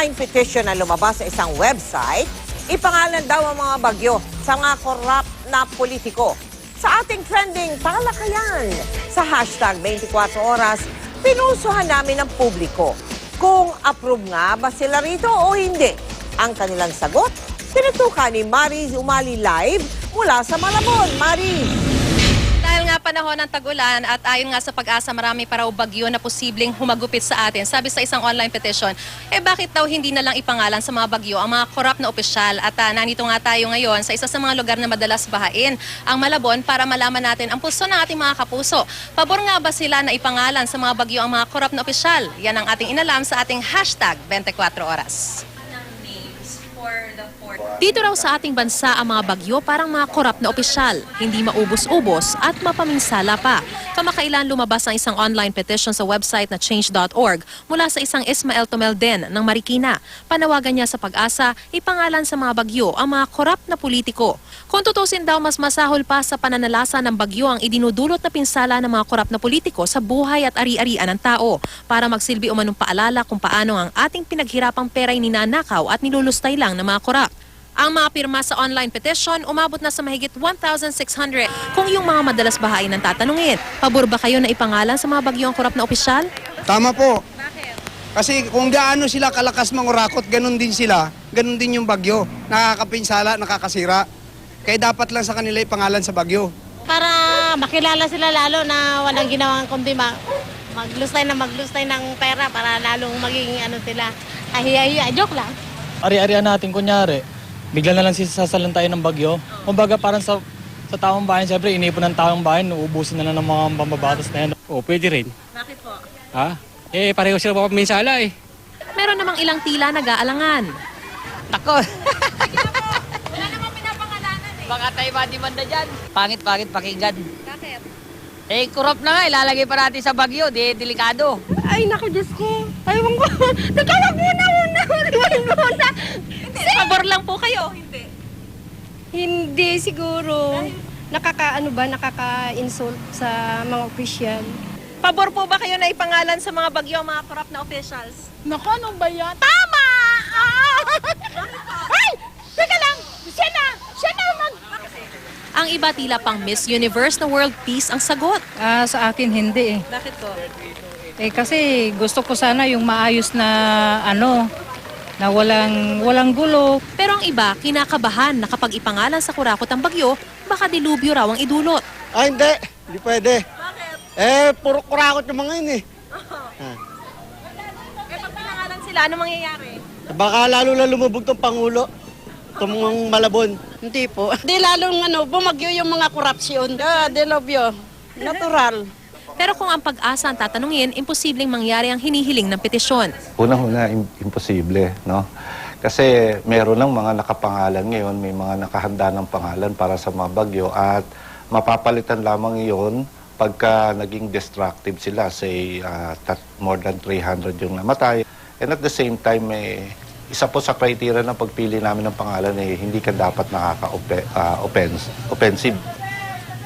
online petition na lumabas sa isang website, ipangalan daw ang mga bagyo sa mga korap na politiko. Sa ating trending talakayan, sa hashtag 24 oras, pinusuhan namin ng publiko kung approve nga ba sila rito o hindi. Ang kanilang sagot, tinutukan ni Mariz Umali live mula sa Malabon. Mariz! Dahil nga panahon ng tag-ulan at ayon nga sa Pag-asa, marami pa raw bagyo na posibleng humagupit sa atin. Sabi sa isang online petition, bakit daw hindi na lang ipangalan sa mga bagyo ang mga korap na opisyal? At nandito nga tayo ngayon sa isa sa mga lugar na madalas bahain, ang Malabon, para malaman natin ang pulso ng ating mga kapuso. Pabor nga ba sila na ipangalan sa mga bagyo ang mga korap na opisyal? Yan ang ating inalam sa ating hashtag 24 oras. Dito raw sa ating bansa ang mga bagyo parang mga korap na opisyal, hindi maubos-ubos at mapaminsala pa. Kamakailan lumabas ang isang online petition sa website na change.org mula sa isang Ismael Tomelden ng Marikina. Panawagan niya sa Pag-asa, ipangalan sa mga bagyo ang mga korap na politiko. Kung tutusin daw, mas masahol pa sa pananalasa ng bagyo ang idinudulot na pinsala ng mga korap na politiko sa buhay at ari-arian ng tao para magsilbi umanong paalala kung paano ang ating pinaghirapang pera'y ninanakaw at nilulustay lang ng mga korap. Ang mga pirma sa online petition umabot na sa mahigit 1,600. Kung yung mga madalas bahain ang tatanungin, pabor ba kayo na ipangalan sa mga bagyong korap na opisyal? Tama po. Bakit? Kasi kung gaano sila kalakas mangurakot, ganun din sila. Ganun din yung bagyo. Nakakapinsala, nakakasira. Kaya dapat lang sa kanila ipangalan sa bagyo. Para makilala sila lalo na walang ginawang kundi maglustay ng pera para lalong maging sila. Ahiya-hiya, joke lang. Ari-arian natin, kunyari, bigla na lang sasalan tayo ng bagyo. Kumbaga parang sa taong bayan, siyempre inipon ng taong bayan, uubusin na lang ng mga pambabatas na yan. O, pwede rin. Bakit po? Ha? Pareho sila papaminsala eh. Meron namang ilang tila nag-aalangan. Nako, Wala namang pinapangalanan eh. baka tayo madimanda dyan. Pangit-pangit pakinggan. Bakit? Kurap na nga, ilalagay pa natin sa bagyo, delikado. Ay, naku, Diyos ko. Ayaw ko. Nagkalap muna. Pabor lang po kayo, hindi? Hindi siguro. Nakaka-insult sa mga opisyal. Pabor po ba kayo na ipangalan sa mga bagyo ang mga korap na officials? Naku, ano ba yan? Tama! Ay! Teka lang! Siya na Ang iba tila pang Miss Universe na World Peace ang sagot. Sa akin hindi eh. Bakit po? Kasi gusto ko sana yung maayos na na walang gulo. Pero ang iba, kinakabahan na kapag ipangalan sa kurakot ang bagyo, baka dilubyo raw ang idulot. Hindi. Hindi pwede. Bakit? Puro kurakot yung mga yun eh. Pag pinangalan sila, ano mangyayari? Baka lalo na lumubog tong Pangulo. Itong mga Malabon. Hindi po. Di lalong bumagyo yung mga korupsyon. Delobyo. Natural. Pero kung ang Pag-asa ang tatanungin, imposibleng mangyari ang hinihiling ng petisyon. Unang-una, imposible, no? Kasi meron ng mga nakapangalan ngayon, may mga nakahanda ng pangalan para sa mga bagyo at mapapalitan lamang iyon pagka naging destructive sila, say more than 300 yung namatay. And at the same time, isa po sa criteria ng pagpili namin ng pangalan hindi ka dapat nakaka-offensive.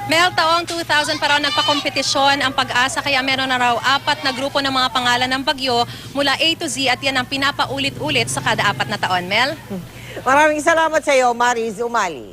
Mel, taong 2000 pa raw nagpakompetisyon ang Pag-asa, kaya meron na raw 4 na grupo ng mga pangalan ng bagyo mula A to Z at yan ang pinapaulit-ulit sa kada 4 na taon. Mel? Maraming salamat sa iyo, Mariz Umali.